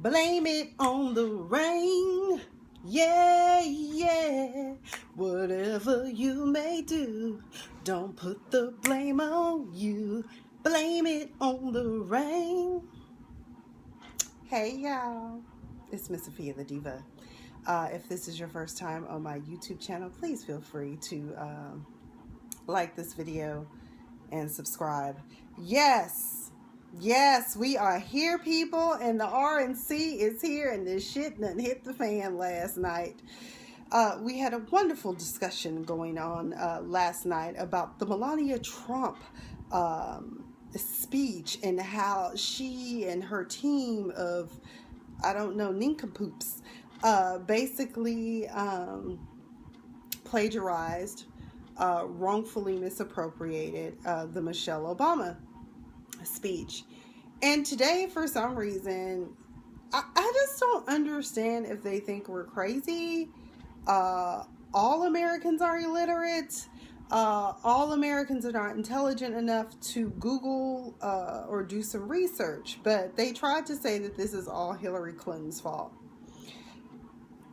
Blame it on the rain. Yeah, yeah. Whatever you may do, don't put the blame on you. Blame it on the rain. Hey, y'all. It's Miss Sophia the Diva. If this is your first time on my YouTube channel, please feel free to like this video and subscribe. Yes, we are here, people, and the RNC is here, and this shit done hit the fan last night. We had a wonderful discussion going on last night about the Melania Trump speech and how she and her team of, I don't know, nincompoops basically plagiarized, wrongfully misappropriated the Michelle Obama speech. And today, for some reason, I just don't understand if they think we're crazy. All Americans are illiterate. All Americans are not intelligent enough to Google or do some research. But they tried to say that this is all Hillary Clinton's fault.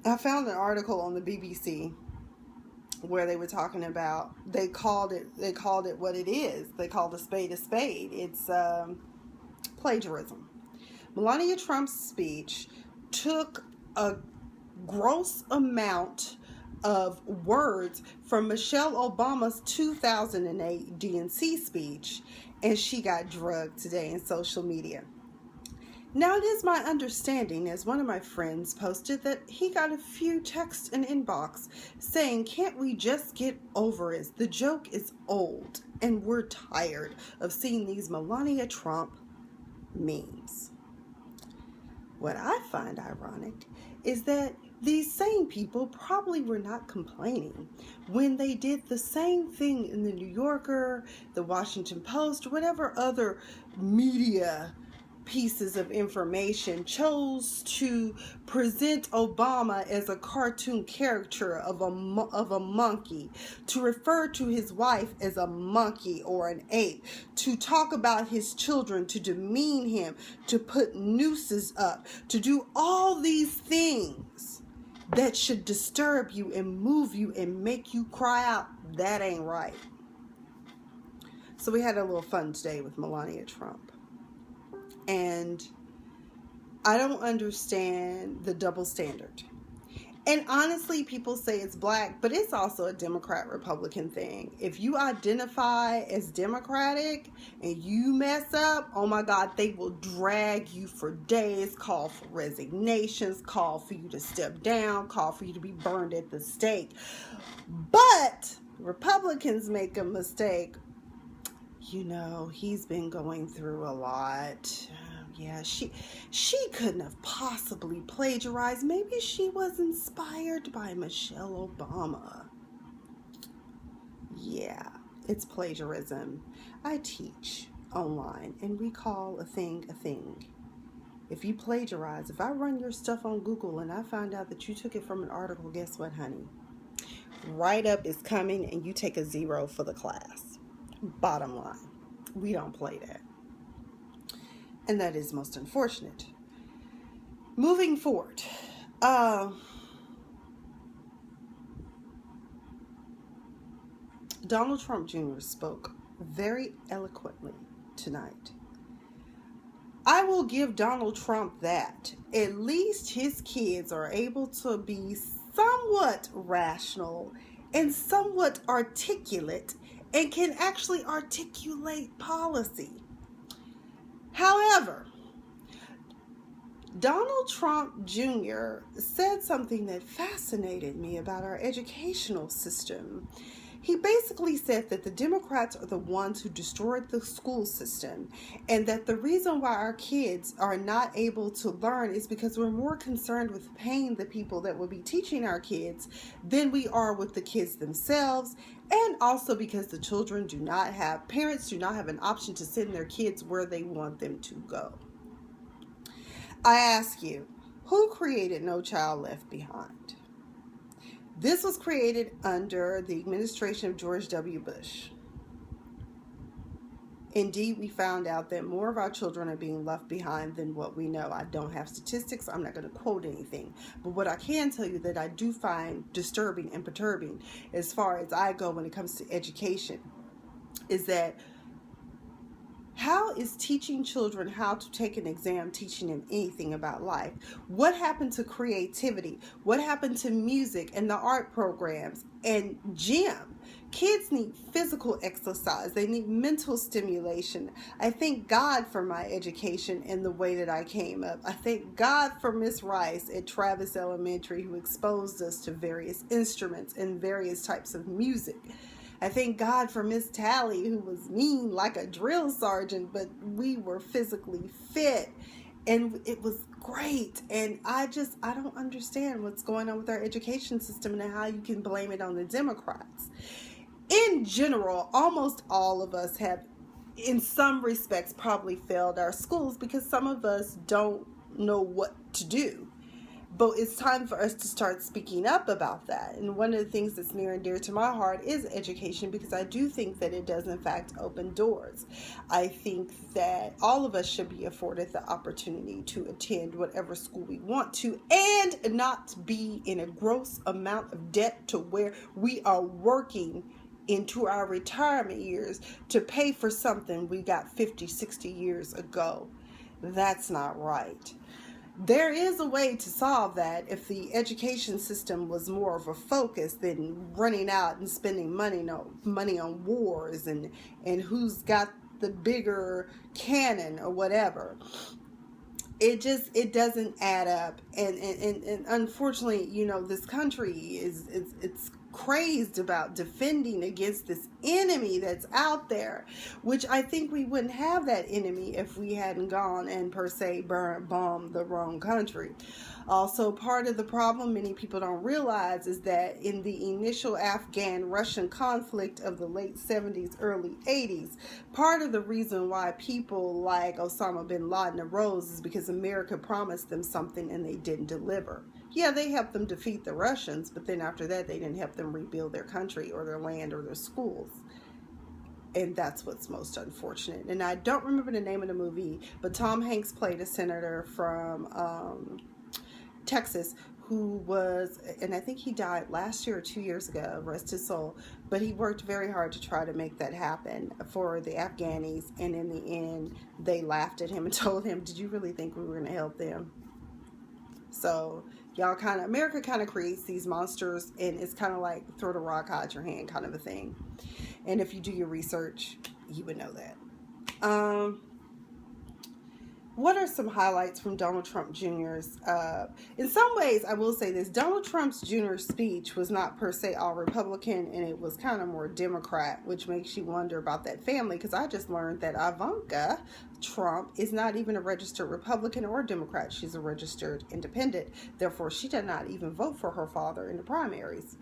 I found an article on the BBC where they were talking about, they called it what it is. They called a spade a spade. It's plagiarism. Melania Trump's speech took a gross amount of words from Michelle Obama's 2008 DNC speech, and she got drugged today in social media. Now, it is my understanding, as one of my friends posted, that he got a few texts in inbox saying, can't we just get over it? The joke is old, and we're tired of seeing these Melania Trump memes. What I find ironic is that these same people probably were not complaining when they did the same thing in the New Yorker, the Washington Post, whatever other media pieces of information chose to present Obama as a cartoon caricature of a monkey, to refer to his wife as a monkey or an ape, to talk about his children, to demean him, to put nooses up, to do all these things that should disturb you and move you and make you cry out. That ain't right. So we had a little fun today with Melania Trump. And I don't understand the double standard. And honestly, people say it's black, but it's also a Democrat-Republican thing. If you identify as Democratic and you mess up, oh my God, they will drag you for days, call for resignations, call for you to step down, call for you to be burned at the stake. But Republicans make a mistake. You know, he's been going through a lot. Yeah, she couldn't have possibly plagiarized. Maybe she was inspired by Michelle Obama. Yeah, it's plagiarism. I teach online, and we call a thing a thing. If you plagiarize, if I run your stuff on Google and I find out that you took it from an article, guess what, honey? Write-up is coming, and you take a 0 for the class. Bottom line, we don't play that. And that is most unfortunate. Moving forward, Donald Trump Jr. spoke very eloquently tonight. I will give Donald Trump that. At least his kids are able to be somewhat rational and somewhat articulate and can actually articulate policy. However, Donald Trump Jr. said something that fascinated me about our educational system. He basically said that the Democrats are the ones who destroyed the school system, and that the reason why our kids are not able to learn is because we're more concerned with paying the people that will be teaching our kids than we are with the kids themselves, and also because the children parents do not have an option to send their kids where they want them to go. I ask you, who created No Child Left Behind? This was created under the administration of George W. Bush. Indeed, we found out that more of our children are being left behind than what we know. I don't have statistics. I'm not going to quote anything. But what I can tell you that I do find disturbing and perturbing as far as I go when it comes to education is that how is teaching children how to take an exam teaching them anything about life? What happened to creativity? What happened to music and the art programs and gym? Kids need physical exercise. They need mental stimulation. I thank God for my education and the way that I came up. I thank God for Miss Rice at Travis Elementary, who exposed us to various instruments and various types of music. I thank God for Miss Tally, who was mean like a drill sergeant, but we were physically fit and it was great. And I don't understand what's going on with our education system and how you can blame it on the Democrats. In general, almost all of us have, in some respects, probably failed our schools because some of us don't know what to do. But it's time for us to start speaking up about that. And one of the things that's near and dear to my heart is education, because I do think that it does in fact open doors. I think that all of us should be afforded the opportunity to attend whatever school we want to and not be in a gross amount of debt to where we are working into our retirement years to pay for something we got 50, 60 years ago. That's not right. There is a way to solve that if the education system was more of a focus than running out and spending money on wars and who's got the bigger cannon or whatever. It doesn't add up, and unfortunately, this country it's crazed about defending against this enemy that's out there, which I think we wouldn't have that enemy if we hadn't gone and per se bombed the wrong country. Also, part of the problem many people don't realize is that in the initial Afghan-Russian conflict of the late 70s, early 80s, part of the reason why people like Osama bin Laden arose is because America promised them something and they didn't deliver. Yeah, they helped them defeat the Russians, but then after that, they didn't help them rebuild their country or their land or their schools. And that's what's most unfortunate. And I don't remember the name of the movie, but Tom Hanks played a senator from Texas who was, and I think he died last year or 2 years ago, rest his soul, but he worked very hard to try to make that happen for the Afghanis. And in the end, they laughed at him and told him, did you really think we were going to help them? So America kind of creates these monsters, and it's kind of like throw the rock, hide your hand kind of a thing. And if you do your research, you would know that. What are some highlights from Donald Trump Jr.'s? In some ways, I will say this, Donald Trump's Jr. speech was not per se all Republican, and it was kind of more Democrat, which makes you wonder about that family, because I just learned that Ivanka Trump is not even a registered Republican or Democrat. She's a registered independent. Therefore, she did not even vote for her father in the primaries.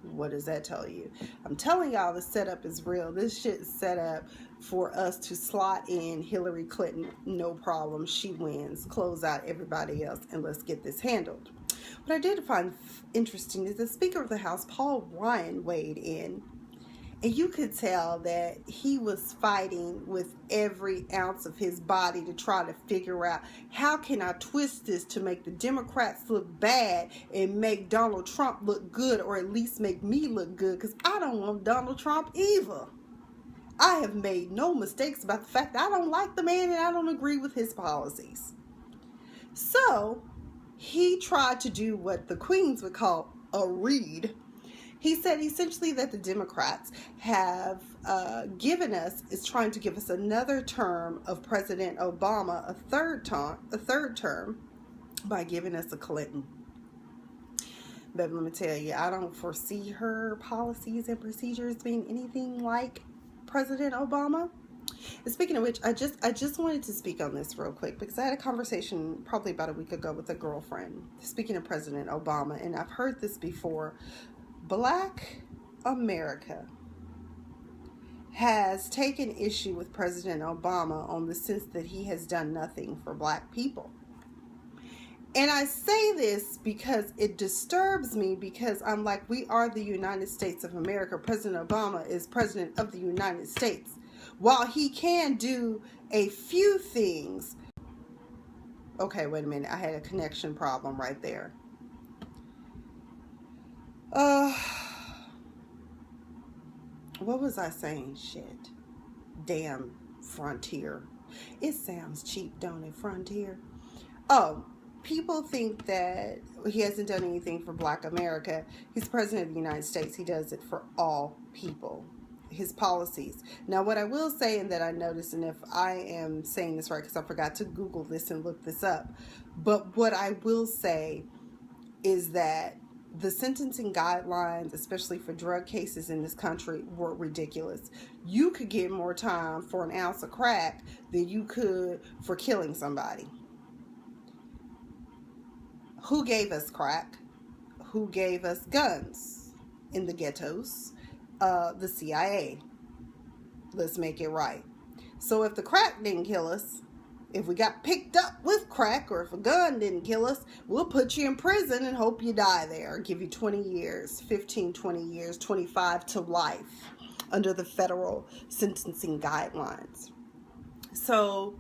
What does that tell you? I'm telling y'all, the setup is real. This shit is set up for us to slot in Hillary Clinton. No problem. She wins. Close out everybody else, and let's get this handled. What I did find interesting is the Speaker of the House, Paul Ryan, weighed in. And you could tell that he was fighting with every ounce of his body to try to figure out, how can I twist this to make the Democrats look bad and make Donald Trump look good, or at least make me look good, because I don't want Donald Trump either. I have made no mistakes about the fact that I don't like the man and I don't agree with his policies. So he tried to do what the Queens would call a read. He said essentially that the Democrats have is trying to give us another term of President Obama, a third term, by giving us a Clinton. But let me tell you, I don't foresee her policies and procedures being anything like President Obama. And speaking of which, I just wanted to speak on this real quick, because I had a conversation probably about a week ago with a girlfriend, speaking of President Obama, and I've heard this before. Black America has taken issue with President Obama on the sense that he has done nothing for black people. And I say this because it disturbs me, because I'm like, we are the United States of America. President Obama is president of the United States. while he can do a few things. Okay, wait a minute. I had a connection problem right there. What was I saying? Shit. Damn, Frontier. It sounds cheap, don't it, Frontier? Oh, people think that he hasn't done anything for Black America. He's president of the United States. He does it for all people. His policies. Now, what I will say, and that I noticed, and if I am saying this right, because I forgot to Google this and look this up, but what I will say is that the sentencing guidelines, especially for drug cases in this country, were ridiculous. You could get more time for an ounce of crack than you could for killing somebody. Who gave us crack? Who gave us guns in the ghettos? The CIA. Let's make it right. So if the crack didn't kill us, if we got picked up with crack, or if a gun didn't kill us, we'll put you in prison and hope you die there. Give you 20 years, 15, 20 years, 25 to life under the federal sentencing guidelines. So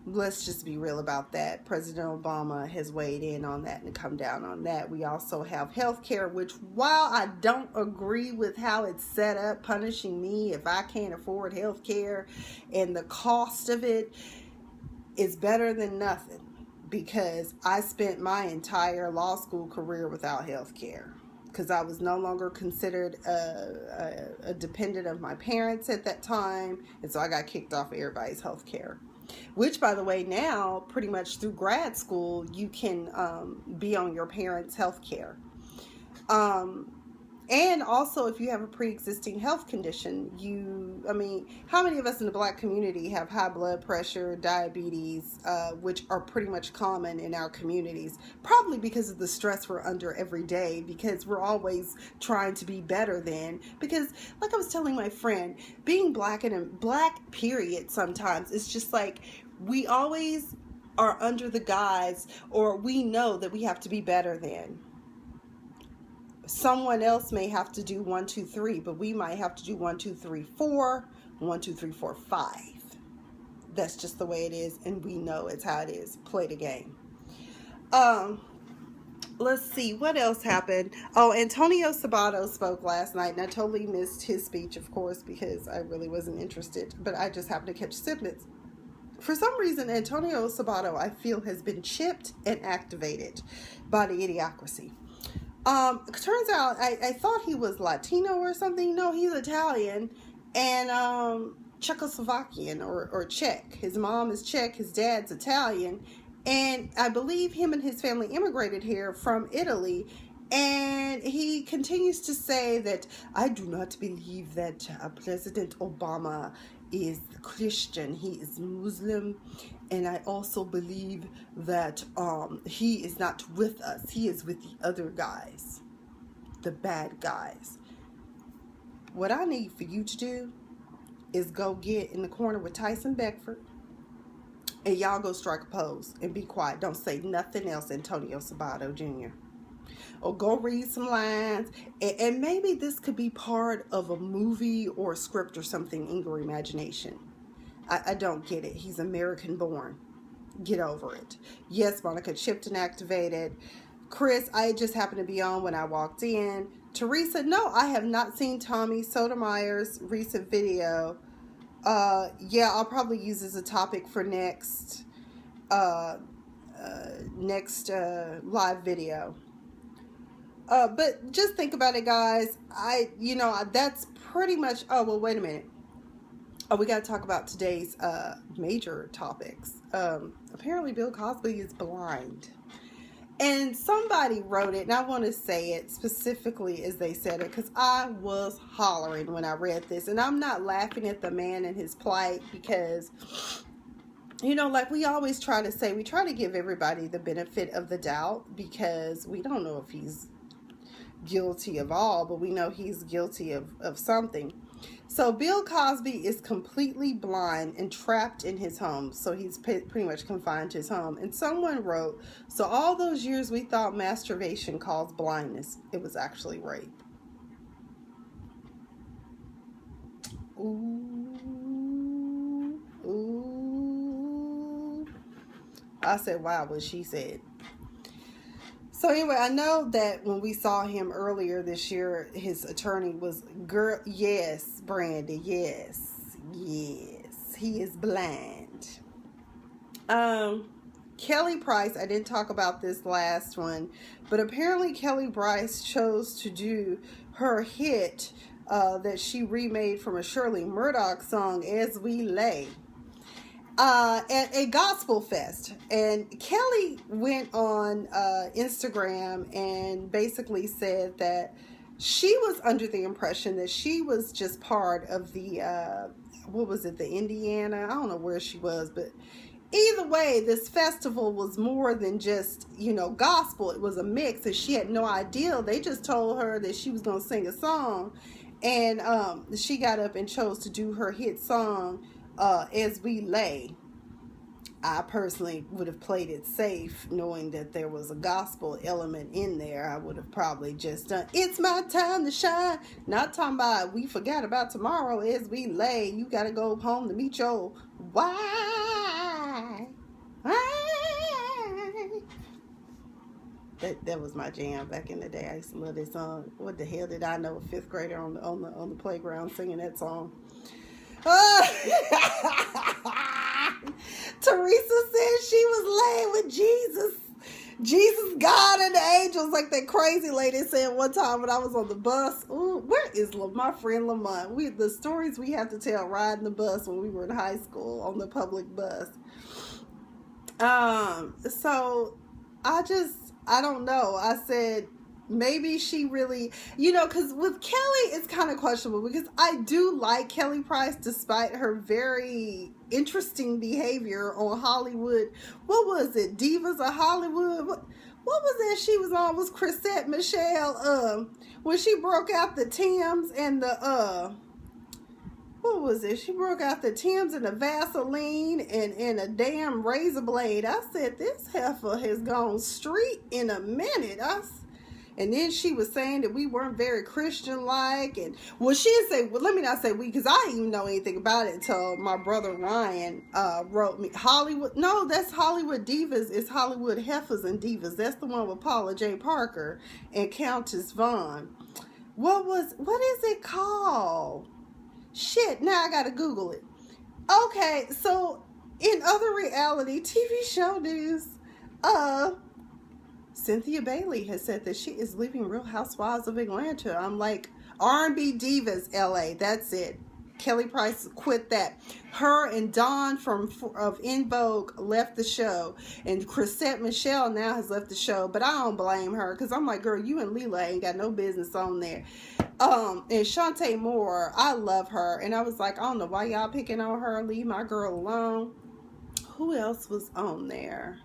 let's just be real about that. President Obama has weighed in on that and come down on that. We also have health care, which, while I don't agree with how it's set up, punishing me if I can't afford health care, and the cost of it is better than nothing, because I spent my entire law school career without health care because I was no longer considered a dependent of my parents at that time, and so I got kicked off of everybody's health care. Which, by the way, now pretty much through grad school you can be on your parents' health care. And also, if you have a pre-existing health condition, how many of us in the Black community have high blood pressure, diabetes, which are pretty much common in our communities? Probably because of the stress we're under every day, because we're always trying to be better than. Because, like I was telling my friend, being Black and a Black period sometimes is just like we always are under the guise, or we know that we have to be better than. Someone else may have to do 1, 2, 3, but we might have to do 1, 2, 3, 4, 1, 2, 3, 4, 5. That's just the way it is, and we know it's how it is. Play the game. Let's see, what else happened? Oh, Antonio Sabato spoke last night, and I totally missed his speech, of course, because I really wasn't interested, but I just happened to catch snippets. For some reason, Antonio Sabato, I feel, has been chipped and activated by the idiocracy. Turns out I thought he was Latino or something. No, he's Italian and Czechoslovakian or Czech. His mom is Czech, his dad's Italian, and I believe him and his family immigrated here from Italy. And he continues to say that I do not believe that President Obama is Christian. He is Muslim, and I also believe that he is not with us. He is with the other guys, the bad guys. What I need for you to do is go get in the corner with Tyson Beckford, and y'all go strike a pose and be quiet. Don't say nothing else, Antonio Sabato Jr. Or go read some lines, and maybe this could be part of a movie or a script or something in your imagination. I don't get it. He's American born. Get over it. Yes, Monica chipped and activated. Chris, I just happened to be on when I walked in. Teresa, no, I have not seen Tommy Sotomayor's recent video. Yeah, I'll probably use as a topic for next live video. But just think about it, guys. That's pretty much, oh, well, wait a minute. Oh, we got to talk about today's major topics. Apparently Bill Cosby is blind. And somebody wrote it, and I want to say it specifically as they said it, because I was hollering when I read this. And I'm not laughing at the man and his plight, because, like we always try to say, we try to give everybody the benefit of the doubt, because we don't know if he's guilty of all, but we know he's guilty of something. So Bill Cosby is completely blind and trapped in his home. So he's pretty much confined to his home. And someone wrote, so all those years we thought masturbation caused blindness, it was actually rape. Ooh. I said, wow, what she said. So anyway, I know that when we saw him earlier this year, his attorney was, girl, yes, Brandy, yes, yes, he is blind. Kelly Price, I didn't talk about this last one, but apparently Kelly Price chose to do her hit that she remade from a Shirley Murdoch song, As We Lay, at a gospel fest. And Kelly went on Instagram and basically said that she was under the impression that she was just part of the, what was it, the Indiana? I don't know where she was, but either way, this festival was more than just, you know, gospel. It was a mix, and she had no idea. They just told her that she was going to sing a song, and she got up and chose to do her hit song, As We Lay. I personally would have played it safe, knowing that there was a gospel element in there. I would have probably just done, It's My Time to Shine. Not talking about, we forgot about tomorrow, as we lay. You got to go home to meet your why. That was my jam back in the day. I used to love this song. What the hell did I know? A fifth grader on the playground singing that song. Teresa said she was laying with Jesus. Jesus, God, and the angels, like that crazy lady said one time when I was on the bus. Ooh, where is my friend Lamont? The stories we have to tell riding the bus when we were in high school on the public bus. So I don't know. I said, maybe she really, you know, because with Kelly, it's kind of questionable, because I do like Kelly Price despite her very interesting behavior on Hollywood. What was it? Divas of Hollywood? What was that she was on? Was Chrisette Michelle, when she broke out the Timbs and the, what was it? She broke out the Timbs and the Vaseline and a damn razor blade. I said, this heifer has gone street in a minute. And then she was saying that we weren't very Christian-like. And, well, she didn't say, well, let me not say we, because I didn't even know anything about it until my brother Ryan wrote me. Hollywood, no, that's Hollywood Divas. It's Hollywood Heifers and Divas. That's the one with Paula J. Parker and Countess Vaughn. What is it called? Shit, now I gotta Google it. Okay, so in other reality TV show news, Cynthia Bailey has said that she is leaving Real Housewives of Atlanta. I'm like, R&B Divas LA, that's it. Kelly Price quit that. Her and Dawn of En Vogue left the show, and Chrisette Michelle now has left the show, but I don't blame her, because I'm like, girl, you and Leela ain't got no business on there. And Shantae Moore, I love her, and I was like, I don't know why y'all picking on her. Leave my girl alone. Who else was on there?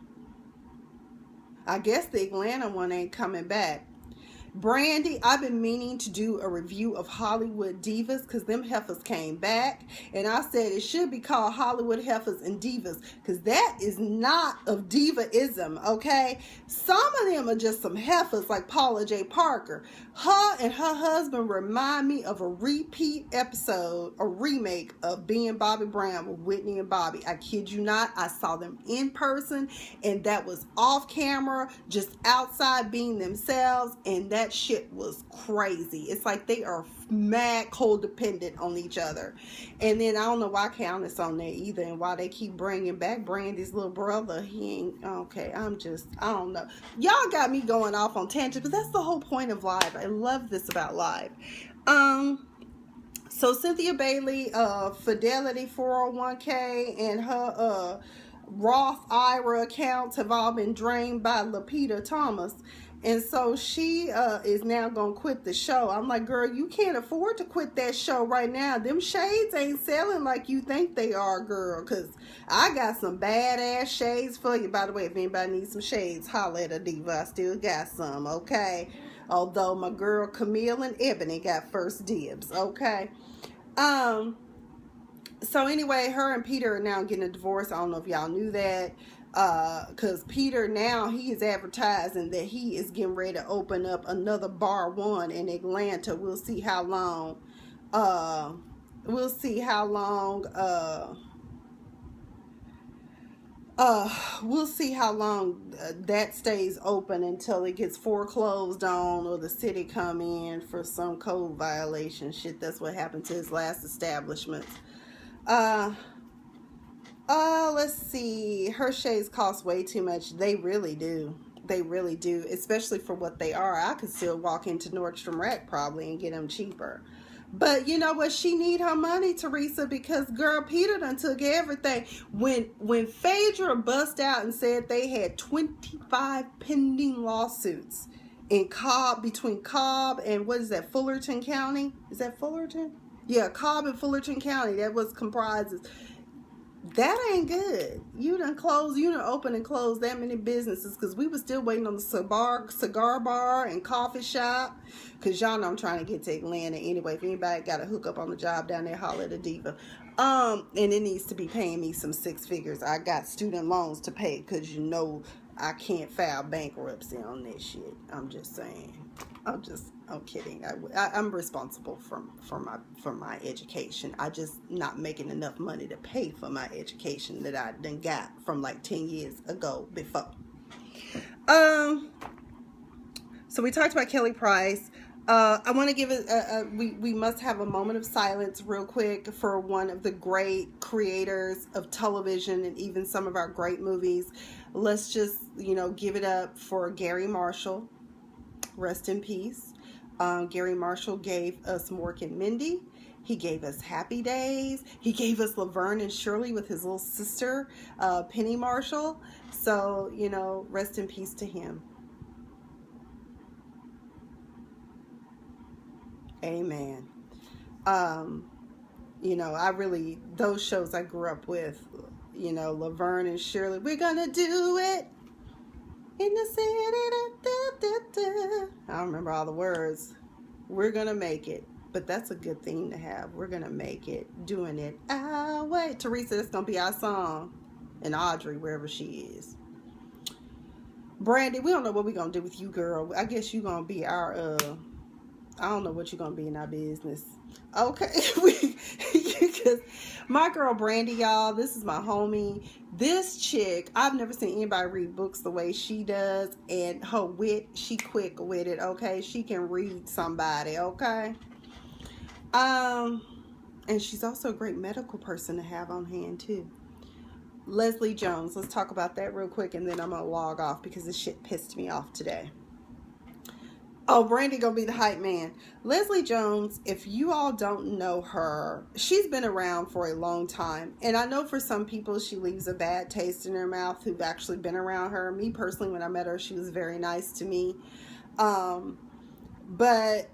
I guess the Atlanta one ain't coming back. Brandy, I've been meaning to do a review of Hollywood Divas, because them heifers came back, and I said it should be called Hollywood Heifers and Divas, because that is not of divaism, okay? Some of them are just some heifers like Paula J. Parker. Her and her husband remind me of a repeat episode, a remake of Being Bobby Brown with Whitney and Bobby. I kid you not, I saw them in person, and that was off camera, just outside being themselves, and that shit was crazy. It's like they are mad codependent on each other. And then I don't know why Countess on there either, and why they keep bringing back Brandy's little brother. He ain't okay. I don't know. Y'all got me going off on tangent, but that's the whole point of live. I love this about live. So Cynthia Bailey, Fidelity 401k and her Roth IRA accounts have all been drained by Lapita Thomas. And so she is now going to quit the show. I'm like, girl, you can't afford to quit that show right now. Them shades ain't selling like you think they are, girl. Because I got some badass shades for you. By the way, if anybody needs some shades, holla at a diva. I still got some, okay? Although my girl Camille and Ebony got first dibs, okay? So anyway, her and Peter are now getting a divorce. I don't know if y'all knew that. Because Peter now, he is advertising that he is getting ready to open up another Bar One in Atlanta. We'll see how long We'll see how long that stays open until it gets foreclosed on or the city come in for some code violation shit. That's what happened to his last establishment. Uh, let's see. Hershey's cost way too much. They really do. They really do, especially for what they are. I could still walk into Nordstrom Rack probably and get them cheaper. But you know what? She need her money, Teresa, because girl, Peter done took everything. When Phaedra bust out and said they had 25 pending lawsuits in Cobb, between Cobb and what is that, Fullerton County? Is that Fullerton? Yeah, Cobb and Fullerton County. That was comprises. That ain't good. You done open and close that many businesses because we were still waiting on the cigar bar and coffee shop. Because y'all know I'm trying to get to Atlanta anyway. If anybody got a hook up on the job down there, holler at the DIVA. And it needs to be paying me some six figures. I got student loans to pay because you know I can't file bankruptcy on this shit. I'm just saying. I'm kidding. I'm responsible for my education. I just not making enough money to pay for my education that I done got from like 10 years ago before. So we talked about Kelly Price. I want to give it we must have a moment of silence real quick for one of the great creators of television and even some of our great movies. Let's just, give it up for Gary Marshall. Rest in peace. Gary Marshall gave us Mork and Mindy. He gave us Happy Days. He gave us Laverne and Shirley with his little sister, Penny Marshall. So, rest in peace to him. Amen. Those shows I grew up with, Laverne and Shirley, we're gonna do it in the city, da, da, da. I don't remember all the words. We're gonna make it, but that's a good thing to have. We're gonna make it, doing it our way. Teresa, that's gonna be our song, and Audrey, wherever she is. Brandy, we don't know what we're gonna do with you, girl. I guess you're gonna be our I don't know what you're gonna be in our business. Okay, because my girl Brandy, y'all, this is my homie. This chick, I've never seen anybody read books the way she does, and her wit, she quick with it. Okay, she can read somebody. Okay, and she's also a great medical person to have on hand too. Leslie Jones, let's talk about that real quick, and then I'm gonna log off because this shit pissed me off today. Oh, Brandy gonna be the hype man. Leslie Jones, if you all don't know her, she's been around for a long time. And I know for some people she leaves a bad taste in their mouth who've actually been around her. Me personally, when I met her, she was very nice to me. But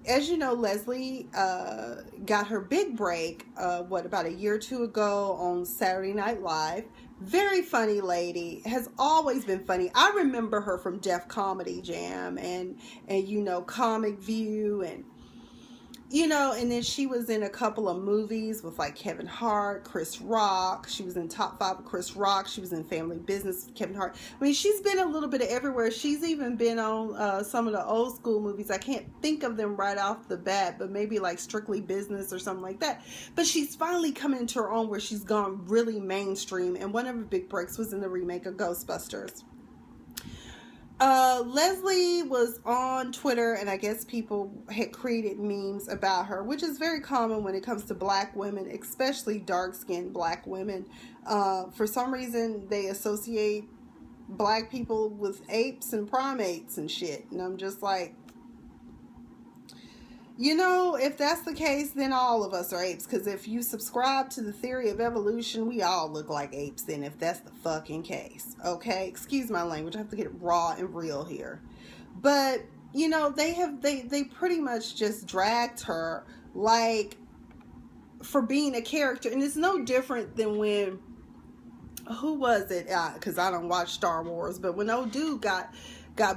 as you know, Leslie got her big break, about a year or two ago on Saturday Night Live. Very funny lady, has always been funny. I remember her from Def Comedy Jam and Comic View and and then she was in a couple of movies with like Kevin Hart, Chris Rock. She was in Top 5 with Chris Rock. She was in Family Business with Kevin Hart. I mean, she's been a little bit of everywhere. She's even been on some of the old school movies. I can't think of them right off the bat, but maybe like Strictly Business or something like that. But she's finally come into her own where she's gone really mainstream. And one of her big breaks was in the remake of Ghostbusters. Leslie was on Twitter, and I guess people had created memes about her, which is very common when it comes to black women, especially dark-skinned black women. For some reason, they associate black people with apes and primates and shit. And I'm just like, if that's the case, then all of us are apes. Because if you subscribe to the theory of evolution, we all look like apes then, if that's the fucking case. Okay? Excuse my language. I have to get it raw and real here. But, they pretty much just dragged her, like, for being a character. And it's no different than when, who was it? Because I don't watch Star Wars. But when old dude got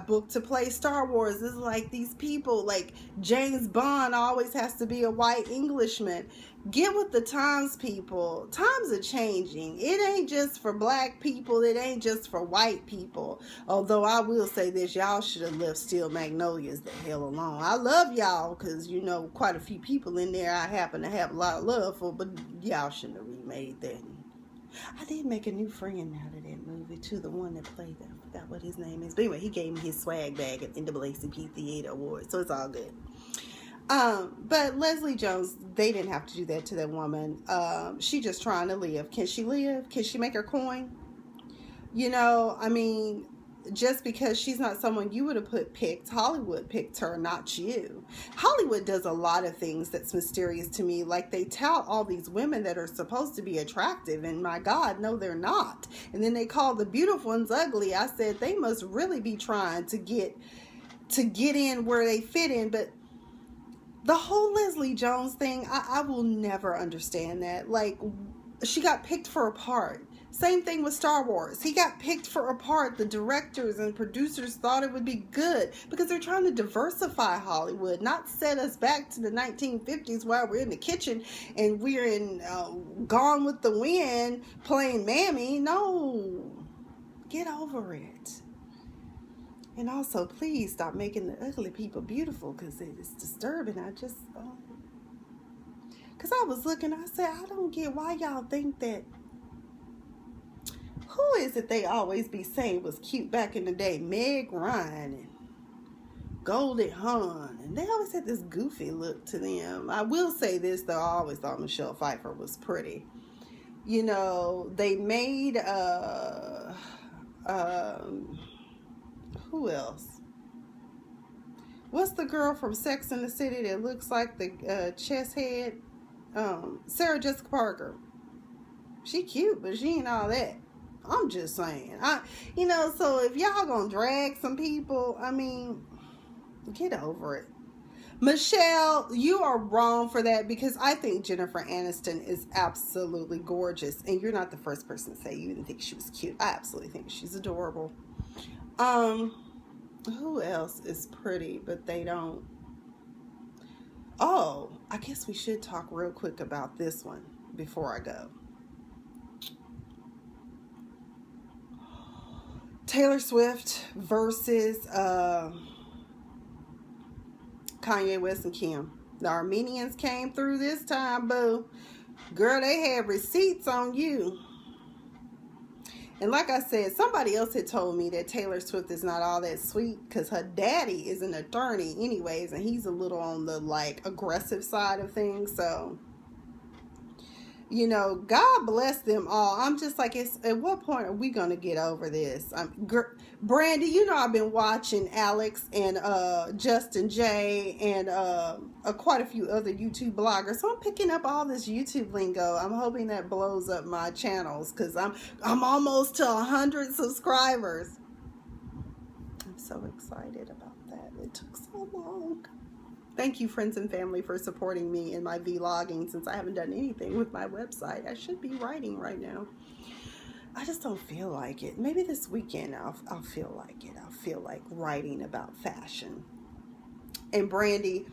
booked to play Star Wars, it's like these people, like James Bond always has to be a white Englishman. Get with the times, people. Times are changing. It ain't just for black people. It ain't just for white people. Although I will say this, y'all should have left Steel Magnolias the hell alone. I love y'all because, quite a few people in there I happen to have a lot of love for, but y'all shouldn't have remade that. I did make a new friend out of that movie too. The one that played that. I forgot what his name is. But anyway, he gave me his swag bag at NAACP Theater Awards, so it's all good. But Leslie Jones, they didn't have to do that to that woman. She just trying to live. Can she live? Can she make her coin? You know, I mean, just because she's not someone you would have picked, Hollywood picked her, not you. Hollywood does a lot of things that's mysterious to me. Like, they tout all these women that are supposed to be attractive, and my God, no, they're not. And then they call the beautiful ones ugly. I said they must really be trying to get in where they fit in. But the whole Leslie Jones thing, I will never understand that. Like, she got picked for a part. Same thing with Star Wars. He got picked for a part. The directors and producers thought it would be good because they're trying to diversify Hollywood, not set us back to the 1950s while we're in the kitchen and we're in Gone with the Wind playing Mammy. No, get over it. And also, please stop making the ugly people beautiful, because it is disturbing. Because I was looking, I said, I don't get why y'all think that. Who is it they always be saying was cute back in the day? Meg Ryan and Goldie Hawn. And they always had this goofy look to them. I will say this, though. I always thought Michelle Pfeiffer was pretty. You know, they made, who else? What's the girl from Sex and the City that looks like the chess head? Sarah Jessica Parker. She cute, but she ain't all that. I'm just saying. So if y'all gonna drag some people, I mean, get over it. Michelle, you are wrong for that, because I think Jennifer Aniston is absolutely gorgeous. And you're not the first person to say you didn't think she was cute. I absolutely think she's adorable. Who else is pretty, but they don't? Oh, I guess we should talk real quick about this one before I go. Taylor Swift versus Kanye West and Kim. The Armenians came through this time, boo. Girl, they had receipts on you. And like I said, somebody else had told me that Taylor Swift is not all that sweet because her daddy is an attorney anyways, and he's a little on the, like, aggressive side of things. So, you know, God bless them all. I'm just like, at what point are we going to get over this? Brandy, you know, I've been watching Alex and Justin J and quite a few other YouTube bloggers. So I'm picking up all this YouTube lingo. I'm hoping that blows up my channels, because I'm almost to 100 subscribers. I'm so excited about that. It took so long. Thank you, friends and family, for supporting me in my vlogging, since I haven't done anything with my website. I should be writing right now. I just don't feel like it. Maybe this weekend I'll feel like it. I'll feel like writing about fashion. And Brandy,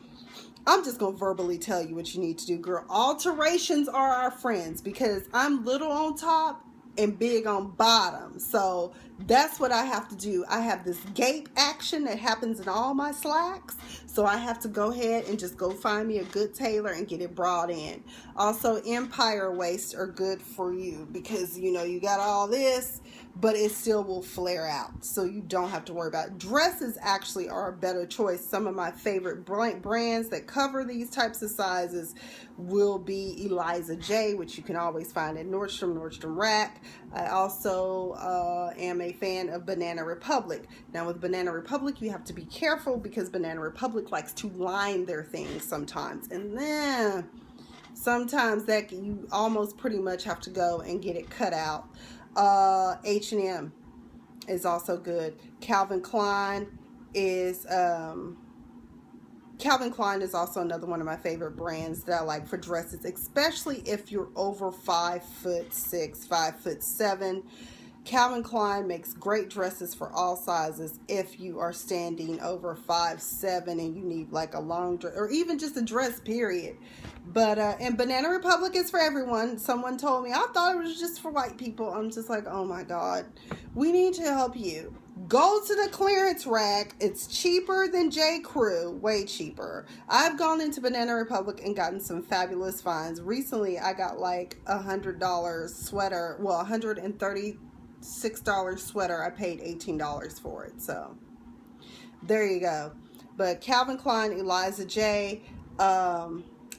I'm just going to verbally tell you what you need to do, girl. Alterations are our friends, because I'm little on top and big on bottom. So that's what I have to do. I have this gape action that happens in all my slacks. So I have to go ahead and just go find me a good tailor and get it brought in. Also, Empire waists are good for you, because, you know, you got all this, but it still will flare out. So you don't have to worry about it. Dresses actually are a better choice. Some of my favorite brands that cover these types of sizes will be Eliza J, which you can always find at Nordstrom Rack. I also am a fan of Banana Republic. Now with Banana Republic, you have to be careful, because Banana Republic likes to line their things sometimes. And then sometimes that you almost pretty much have to go and get it cut out. H&M is also good. Calvin Klein is also another one of my favorite brands that I like for dresses, especially if you're over 5'6", 5'7". Calvin Klein makes great dresses for all sizes if you are standing over 5'7" and you need like a long dress or even just a dress period. But and Banana Republic is for everyone. Someone told me, I thought it was just for white people. I'm just like, oh my God, we need to help you. Go to the clearance rack. It's cheaper than J. Crew, way cheaper. I've gone into Banana Republic and gotten some fabulous finds. Recently, I got like $100 sweater, well, $136 sweater. I paid $18 for it. So there you go. But Calvin Klein, Eliza J,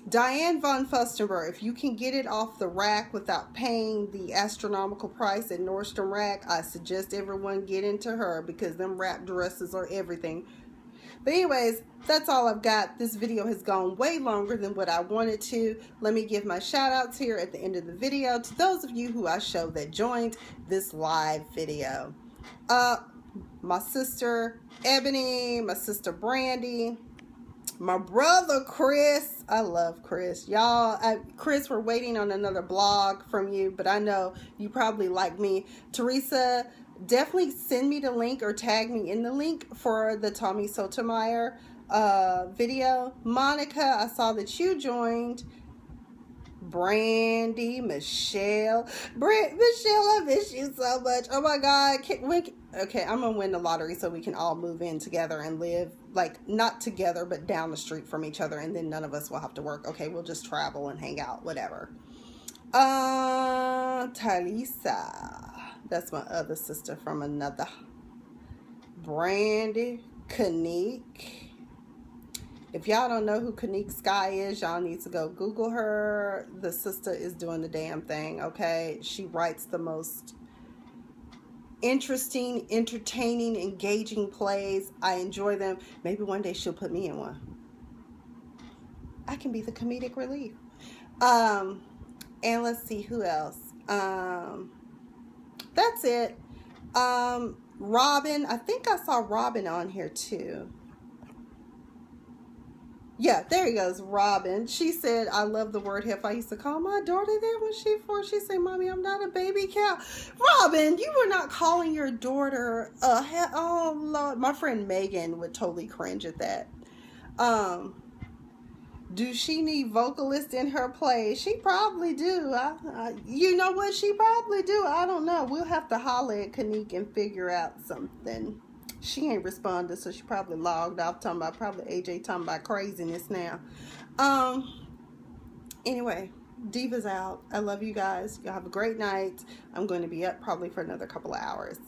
Diane von Furstenberg, if you can get it off the rack without paying the astronomical price at Nordstrom Rack, I suggest everyone get into her because them wrap dresses are everything. But anyways, that's all I've got. This video has gone way longer than what I wanted to. Let me give my shout outs here at the end of the video to those of you who I showed that joined this live video. My sister Ebony, my sister Brandy, my brother Chris. I love Chris. Y'all, Chris, we're waiting on another blog from you, but I know you probably like me. Teresa, definitely send me the link or tag me in the link for the Tommy Sotomayor video. Monica, I saw that you joined. Brandy, Michelle, Michelle, I miss you so much. Oh my God. Okay, I'm gonna win the lottery so we can all move in together and live, like, not together, but down the street from each other, and then none of us will have to work. Okay, we'll just travel and hang out, whatever. Talisa, that's my other sister from another. Brandy, Kanique. If y'all don't know who Kanique Sky is, y'all need to go Google her. The sister is doing the damn thing, okay? She writes the most interesting, entertaining, engaging plays. I enjoy them. Maybe one day she'll put me in one. I can be the comedic relief. And let's see who else. That's it. Robin, I think I saw Robin on here too. Yeah, there he goes, Robin. She said, I love the word heifer. I used to call my daughter that when she said, Mommy, I'm not a baby cow. Robin, you were not calling your daughter oh, Lord. My friend Megan would totally cringe at that. Do she need vocalists in her play? She probably do. You know what? She probably do. I don't know. We'll have to holler at Kanique and figure out something. She ain't responded, so she probably logged off, talking about, probably AJ talking about craziness now. Anyway, Diva's out. I love you guys. Y'all have a great night. I'm going to be up probably for another couple of hours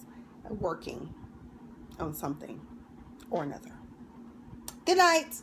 working on something or another. Good night.